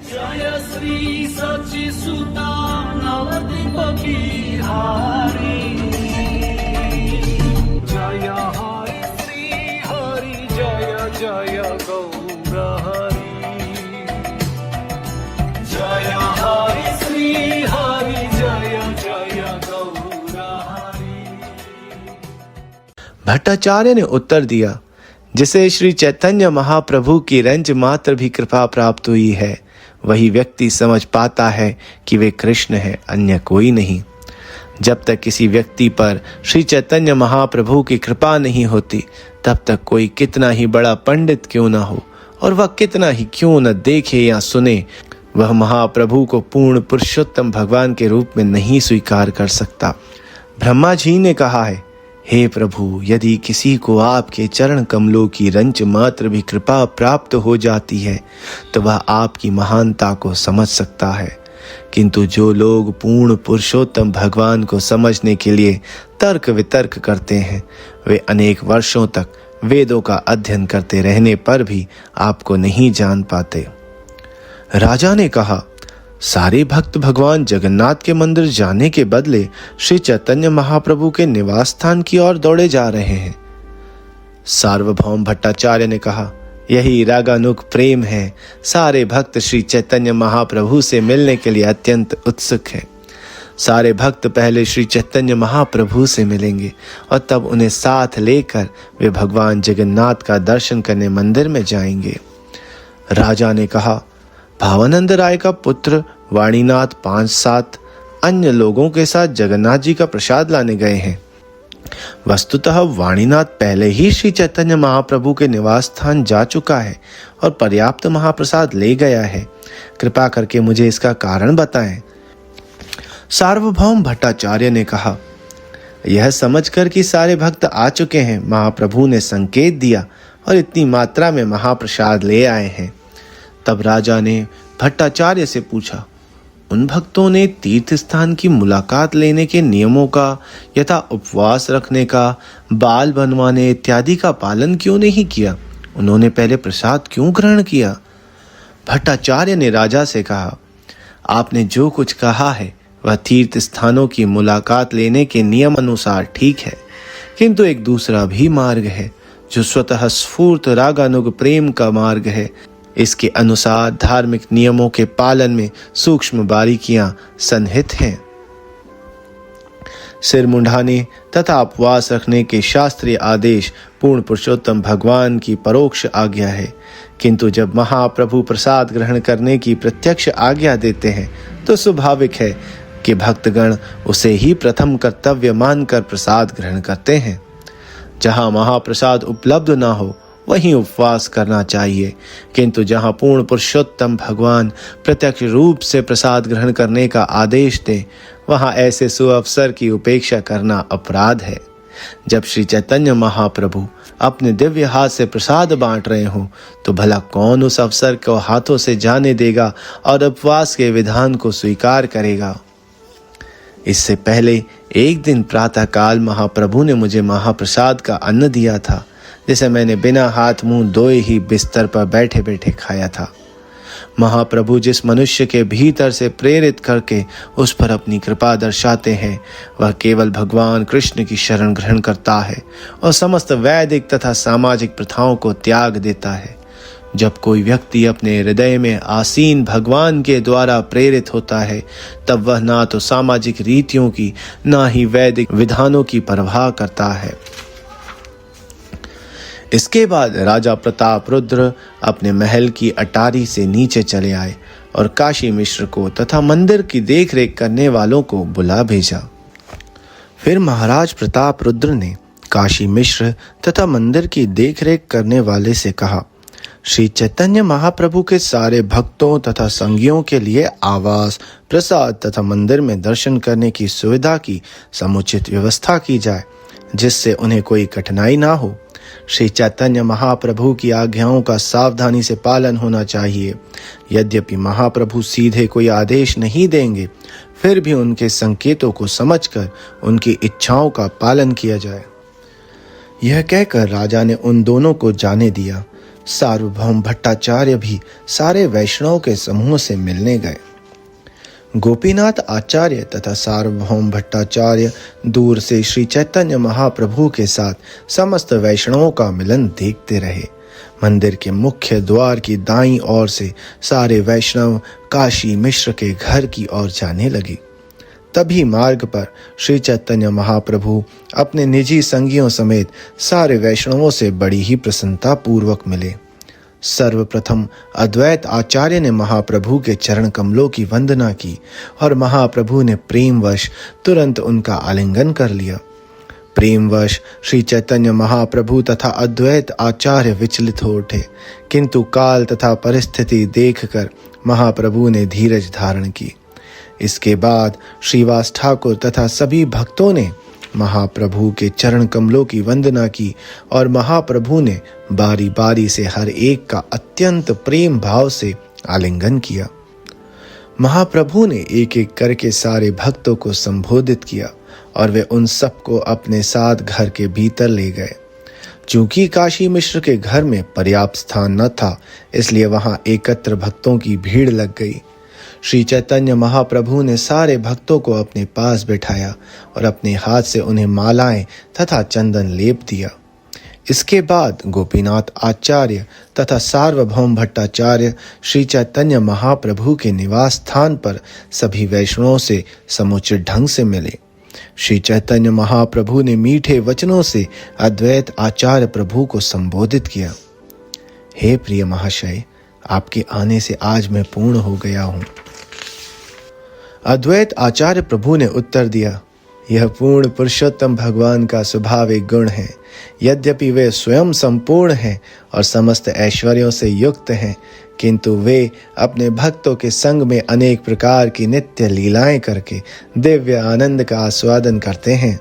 जय श्री सच्चिसुता नवद्वीप बिहारी। जय हरि श्री हरि जय जय गौर हरि। जय हरि श्री हरि जय जय गौर हरि। भट्टाचार्य ने उत्तर दिया, जिसे श्री चैतन्य महाप्रभु की रंज मात्र भी कृपा प्राप्त हुई है, वही व्यक्ति समझ पाता है कि वे कृष्ण हैं, अन्य कोई नहीं। जब तक किसी व्यक्ति पर श्री चैतन्य महाप्रभु की कृपा नहीं होती, तब तक कोई कितना ही बड़ा पंडित क्यों न हो और वह कितना ही क्यों न देखे या सुने, वह महाप्रभु को पूर्ण पुरुषोत्तम भगवान के रूप में नहीं स्वीकार कर सकता। ब्रह्मा जी ने कहा है, हे प्रभु, यदि किसी को आपके चरण कमलों की रंच मात्र भी कृपा प्राप्त हो जाती है तो वह आपकी महानता को समझ सकता है, किंतु जो लोग पूर्ण पुरुषोत्तम भगवान को समझने के लिए तर्क वितर्क करते हैं, वे अनेक वर्षों तक वेदों का अध्ययन करते रहने पर भी आपको नहीं जान पाते। राजा ने कहा, सारे भक्त भगवान जगन्नाथ के मंदिर जाने के बदले श्री चैतन्य महाप्रभु के निवास स्थान की ओर दौड़े जा रहे हैं। सार्वभौम भट्टाचार्य ने कहा, यही रागानुग प्रेम है। सारे भक्त श्री चैतन्य महाप्रभु से मिलने के लिए अत्यंत उत्सुक हैं। सारे भक्त पहले श्री चैतन्य महाप्रभु से मिलेंगे और तब उन्हें साथ लेकर वे भगवान जगन्नाथ का दर्शन करने मंदिर में जाएंगे। राजा ने कहा, भावानंद राय का पुत्र वाणीनाथ 5-7 अन्य लोगों के साथ जगन्नाथ जी का प्रसाद लाने गए हैं। वस्तुतः वाणीनाथ पहले ही श्री चैतन्य महाप्रभु के निवास स्थान जा चुका है और पर्याप्त महाप्रसाद ले गया है। कृपा करके मुझे इसका कारण बताएं। सार्वभौम भट्टाचार्य ने कहा, यह समझकर कि सारे भक्त आ चुके हैं, महाप्रभु ने संकेत दिया और इतनी मात्रा में महाप्रसाद ले आए हैं। तब राजा ने भट्टाचार्य से पूछा, उन भक्तों ने तीर्थ स्थान की मुलाकात लेने के नियमों का यथा उपवास रखने का, बाल बनवाने इत्यादि का पालन क्यों नहीं किया? उन्होंने पहले प्रसाद क्यों ग्रहण किया? भट्टाचार्य ने राजा से कहा, आपने जो कुछ कहा है वह तीर्थ स्थानों की मुलाकात लेने के नियम अनुसार ठीक है, किंतु एक दूसरा भी मार्ग है जो स्वतः स्फूर्त रागानुग प्रेम का मार्ग है। इसके अनुसार धार्मिक नियमों के पालन में सूक्ष्म बारीकियां सन्निहित हैं। सिर मुंडाने तथा उपवास रखने के शास्त्रीय आदेश पूर्ण पुरुषोत्तम भगवान की परोक्ष आज्ञा है, किंतु जब महाप्रभु प्रसाद ग्रहण करने की प्रत्यक्ष आज्ञा देते हैं तो स्वाभाविक है कि भक्तगण उसे ही प्रथम कर्तव्य मानकर प्रसाद ग्रहण करते हैं। जहां महाप्रसाद उपलब्ध ना हो वहीं उपवास करना चाहिए, किंतु जहां पूर्ण पुरुषोत्तम भगवान प्रत्यक्ष रूप से प्रसाद ग्रहण करने का आदेश दे, वहां ऐसे सुअवसर की उपेक्षा करना अपराध है। जब श्री चैतन्य महाप्रभु अपने दिव्य हाथ से प्रसाद बांट रहे हो तो भला कौन उस अवसर को हाथों से जाने देगा और उपवास के विधान को स्वीकार करेगा? इससे पहले एक दिन प्रातःकाल महाप्रभु ने मुझे महाप्रसाद का अन्न दिया था, जिसे मैंने बिना हाथ मुंह धोए ही बिस्तर पर बैठे बैठे खाया था। महाप्रभु जिस मनुष्य के भीतर से प्रेरित करके उस पर अपनी कृपा दर्शाते हैं, वह केवल भगवान कृष्ण की शरण ग्रहण करता है और समस्त वैदिक तथा सामाजिक प्रथाओं को त्याग देता है। जब कोई व्यक्ति अपने हृदय में आसीन भगवान के द्वारा प्रेरित होता है, तब वह ना तो सामाजिक रीतियों की ना ही वैदिक विधानों की परवाह करता है। इसके बाद राजा प्रताप रुद्र अपने महल की अटारी से नीचे चले आए और काशी मिश्र को तथा मंदिर की देखरेख करने वालों को बुला भेजा। फिर महाराज प्रताप रुद्र ने काशी मिश्र तथा मंदिर की देखरेख करने वाले से कहा, श्री चैतन्य महाप्रभु के सारे भक्तों तथा संगियों के लिए आवास, प्रसाद तथा मंदिर में दर्शन करने की सुविधा की समुचित व्यवस्था की जाए, जिससे उन्हें कोई कठिनाई ना हो। श्री चैतन्य महाप्रभु की आज्ञाओं का सावधानी से पालन होना चाहिए। यद्यपि महाप्रभु सीधे कोई आदेश नहीं देंगे, फिर भी उनके संकेतों को समझकर उनकी इच्छाओं का पालन किया जाए। यह कहकर राजा ने उन दोनों को जाने दिया। सार्वभौम भट्टाचार्य भी सारे वैष्णवों के समूह से मिलने गए। गोपीनाथ आचार्य तथा सार्वभौम भट्टाचार्य दूर से श्री चैतन्य महाप्रभु के साथ समस्त वैष्णवों का मिलन देखते रहे। मंदिर के मुख्य द्वार की दाईं ओर से सारे वैष्णव काशी मिश्र के घर की ओर जाने लगे। तभी मार्ग पर श्री चैतन्य महाप्रभु अपने निजी संगियों समेत सारे वैष्णवों से बड़ी ही प्रसन्नता पूर्वक मिले। सर्वप्रथम अद्वैत आचार्य ने महाप्रभु के चरण कमलों की वंदना की और महाप्रभु ने प्रेमवश तुरंत उनका आलिंगन कर लिया। प्रेमवश श्री चैतन्य महाप्रभु तथा अद्वैत आचार्य विचलित हो उठे, किंतु काल तथा परिस्थिति देखकर महाप्रभु ने धीरज धारण की। इसके बाद श्रीवास ठाकुर तथा सभी भक्तों ने महाप्रभु के चरण कमलों की वंदना की और महाप्रभु ने बारी बारी से हर एक का अत्यंत प्रेम भाव से आलिंगन किया। महाप्रभु ने एक एक करके सारे भक्तों को संबोधित किया और वे उन सबको अपने साथ घर के भीतर ले गए। चूंकि काशी मिश्र के घर में पर्याप्त स्थान न था, इसलिए वहां एकत्र भक्तों की भीड़ लग गई। श्री चैतन्य महाप्रभु ने सारे भक्तों को अपने पास बैठाया और अपने हाथ से उन्हें मालाएं तथा चंदन लेप दिया। इसके बाद गोपीनाथ आचार्य तथा सार्वभौम भट्टाचार्य श्री चैतन्य महाप्रभु के निवास स्थान पर सभी वैष्णवों से समुचित ढंग से मिले। श्री चैतन्य महाप्रभु ने मीठे वचनों से अद्वैत आचार्य प्रभु को संबोधित किया। हे प्रिय महाशय, आपके आने से आज मैं पूर्ण हो गया हूँ। अद्वैत आचार्य प्रभु ने उत्तर दिया, यह पूर्ण पुरुषोत्तम भगवान का स्वाभाविक गुण है। यद्यपि वे स्वयं संपूर्ण हैं और समस्त ऐश्वर्यों से युक्त हैं, किंतु वे अपने भक्तों के संग में अनेक प्रकार की नित्य लीलाएं करके दिव्य आनंद का आस्वादन करते हैं।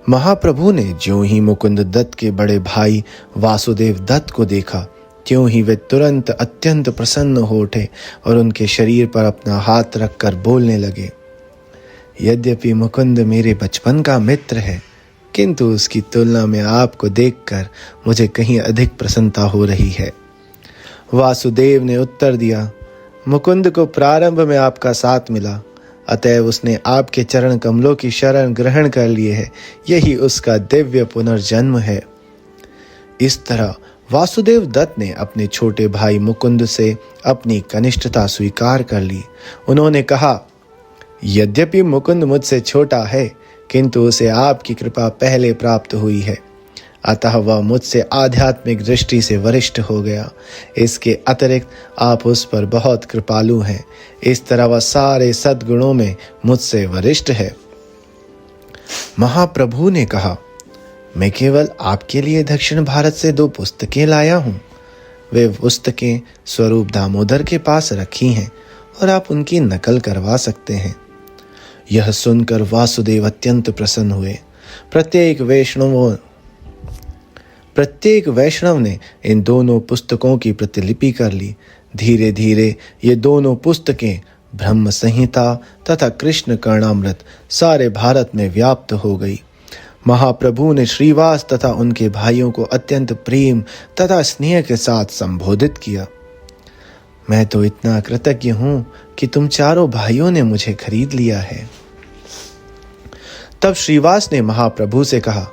महाप्रभु ने ज्यों ही मुकुंद दत्त के बड़े भाई वासुदेव दत्त को देखा, त्यों ही वे तुरंत अत्यंत प्रसन्न हो उठे और उनके शरीर पर अपना हाथ रखकर बोलने लगे, यद्यपि मुकुंद मेरे बचपन का मित्र है, किंतु उसकी तुलना में आपको देखकर मुझे कहीं अधिक प्रसन्नता हो रही है। वासुदेव ने उत्तर दिया, मुकुंद को प्रारंभ में आपका साथ मिला, अतएव उसने आपके चरण कमलों की शरण ग्रहण कर लिए है। यही उसका दिव्य पुनर्जन्म है। इस तरह वासुदेव दत्त ने अपने छोटे भाई मुकुंद से अपनी कनिष्ठता स्वीकार कर ली। उन्होंने कहा, यद्यपि मुकुंद मुझसे छोटा है, किंतु उसे आपकी कृपा पहले प्राप्त हुई है, अतः वह मुझसे आध्यात्मिक दृष्टि से वरिष्ठ हो गया। इसके अतिरिक्त आप उस पर बहुत कृपालु हैं। इस तरह वह सारे सद्गुणों में मुझसे वरिष्ठ है। महाप्रभु ने कहा, मैं केवल आपके लिए दक्षिण भारत से 2 पुस्तकें लाया हूँ। वे पुस्तकें स्वरूप दामोदर के पास रखी हैं और आप उनकी नकल करवा सकते हैं। यह सुनकर वासुदेव अत्यंत प्रसन्न हुए। प्रत्येक वैष्णव ने इन दोनों पुस्तकों की प्रतिलिपि कर ली। धीरे धीरे ये दोनों पुस्तकें ब्रह्म संहिता तथा कृष्ण कर्णामृत सारे भारत में व्याप्त हो गई। महाप्रभु ने श्रीवास तथा उनके भाइयों को अत्यंत प्रेम तथा स्नेह के साथ संबोधित किया। मैं तो इतना कृतज्ञ हूं कि तुम चारों भाइयों ने मुझे खरीद लिया है। तब श्रीवास ने महाप्रभु से कहा,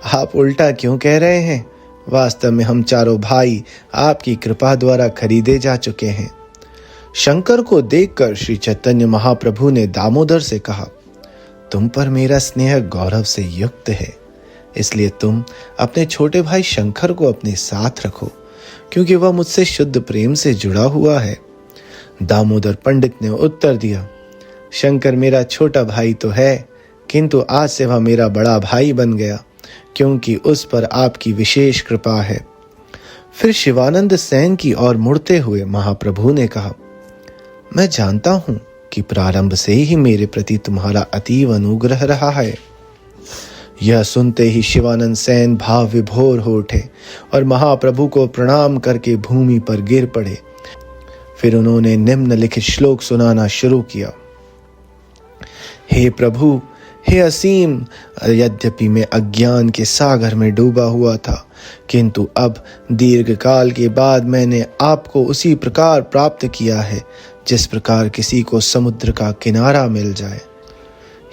आप उल्टा क्यों कह रहे हैं? वास्तव में हम चारों भाई आपकी कृपा द्वारा खरीदे जा चुके हैं। शंकर को देखकर श्री चैतन्य महाप्रभु ने दामोदर से कहा, तुम पर मेरा स्नेह गौरव से युक्त है, इसलिए तुम अपने छोटे भाई शंकर को अपने साथ रखो, क्योंकि वह मुझसे शुद्ध प्रेम से जुड़ा हुआ है। दामोदर पंडित ने उत्तर दिया, शंकर मेरा छोटा भाई तो है, किंतु आज से वह मेरा बड़ा भाई बन गया, क्योंकि उस पर आपकी विशेष कृपा है। फिर शिवानंद सेन की ओर मुड़ते हुए महाप्रभु ने कहा, मैं जानता हूं कि प्रारंभ से ही मेरे प्रति तुम्हारा अतीव अनुग्रह रहा है। यह सुनते ही शिवानंद सेन भाव विभोर हो उठे और महाप्रभु को प्रणाम करके भूमि पर गिर पड़े। फिर उन्होंने निम्नलिखित श्लोक सुनाना शुरू किया। हे प्रभु, हे असीम, यद्यपि मैं अज्ञान के सागर में डूबा हुआ था, किंतु अब दीर्घ काल के बाद मैंने आपको उसी प्रकार प्राप्त किया है जिस प्रकार किसी को समुद्र का किनारा मिल जाए।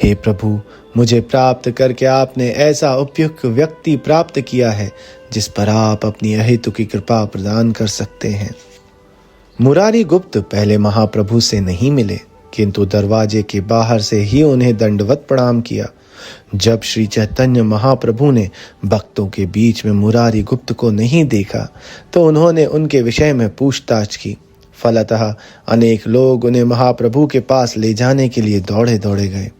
हे प्रभु, मुझे प्राप्त करके आपने ऐसा उपयुक्त व्यक्ति प्राप्त किया है जिस पर आप अपनी अहेतु की कृपा प्रदान कर सकते हैं। मुरारी गुप्त पहले महाप्रभु से नहीं मिले, किंतु दरवाजे के बाहर से ही उन्हें दंडवत प्रणाम किया। जब श्री चैतन्य महाप्रभु ने भक्तों के बीच में मुरारी गुप्त को नहीं देखा तो उन्होंने उनके विषय में पूछताछ की। फलतः अनेक लोग उन्हें महाप्रभु के पास ले जाने के लिए दौड़े दौड़े गए।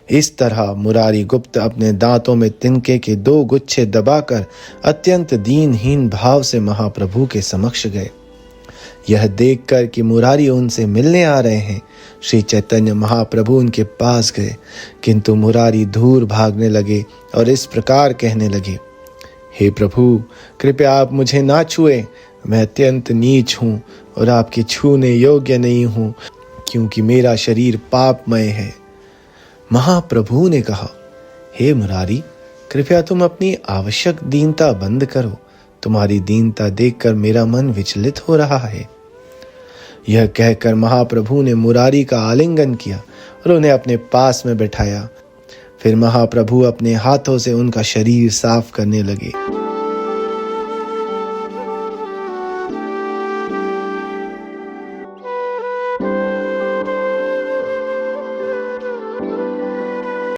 इस तरह मुरारी गुप्त अपने दांतों में तिनके के 2 गुच्छे दबाकर अत्यंत दीनहीन भाव से महाप्रभु के समक्ष गए। यह देखकर कि मुरारी उनसे मिलने आ रहे हैं, श्री चैतन्य महाप्रभु उनके पास गए, किंतु मुरारी दूर भागने लगे और इस प्रकार कहने लगे, हे प्रभु, कृपया आप मुझे ना छुए। मैं अत्यंत नीच हूँ और आपके छूने योग्य नहीं हूँ, क्योंकि मेरा शरीर पापमय है। महाप्रभु ने कहा, हे मुरारी, कृपया तुम अपनी आवश्यक दीनता बंद करो। तुम्हारी दीनता देखकर मेरा मन विचलित हो रहा है। यह कहकर महाप्रभु ने मुरारी का आलिंगन किया और उन्हें अपने पास में बैठाया। फिर महाप्रभु अपने हाथों से उनका शरीर साफ करने लगे।